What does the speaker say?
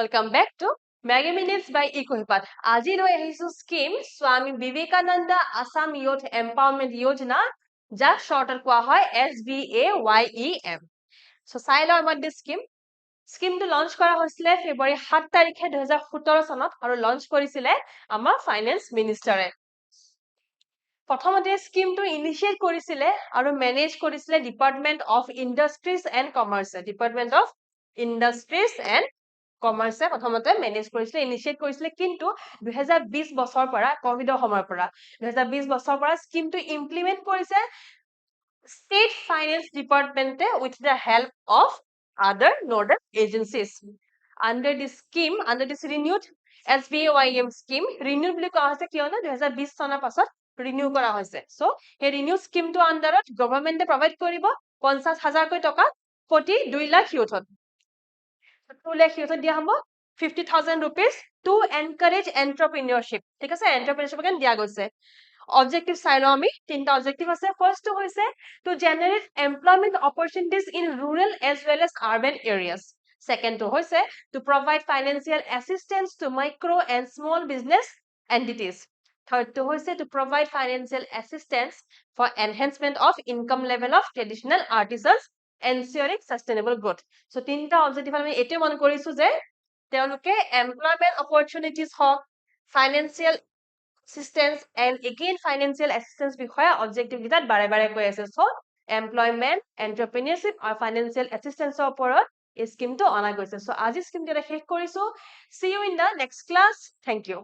Welcome back to Maggi Minutes by eKuhipath. Aji loi ahisu scheme Swami Vivekananda Assam Youth Empowerment YOJANA jak shorter koa hoy SVAYEM. So sai lo about this scheme to launch kora hoisile February 7 tarikhe 2017 sonot aru launch korisile amar finance minister e. প্ৰথমতে স্কিমটো initiate কৰিছিলে আৰু manage কৰিছিলে department of industries and commerce department of industries and commerce প্ৰথমতে manage কৰিছিলে initiate কৰিছিলে কিন্তু 2020 বছৰৰ পৰা কোভিডৰ সময়ৰ পৰা 2020 বছৰৰ পৰা স্কিমটো ইমপ্লিমেন্ট কৰিছে ষ্টেট ফাইনেন্স ডিপাৰ্টমেন্টে with the help of other nodal agencies under this renewed SBAYM scheme renewed বুলি কোৱা হৈছে কিয়নো 2020 চনৰ পাছত ৰিনিউ কৰা হৈছে সো হে ৰিনিউ স্কিমটো আন্ডাৰত গভৰ্ণমেন্টে প্ৰভাইড কৰিব 50,000 কৈ টকা প্ৰতি 2 লাখ ইউথত 2 লাখ ইউথত দিয়া হ'ব 50,000 rupees to encourage entrepreneurship ঠিক আছে entrepreneurship কাৰণে দিয়া গৈছে objective চাই লও আমি তিনটা objective আছে first to হৈছে to generate employment opportunities in rural as well as urban areas second to hoise to provide financial assistance to micro and small business entities third to hoise to provide financial assistance for enhancement of income level of traditional artisans ensuring sustainable growth so tinta objective ami ete mon korisu je teonuke employment opportunities ho financial assistance and again financial assistance bikhoya objective gitat bare bare koi ase so employment entrepreneurship or financial assistance oporot এই স্কিমটো অনা গৈছে so আজি স্কিমটো শেষ কৰিছো see you in the next class thank you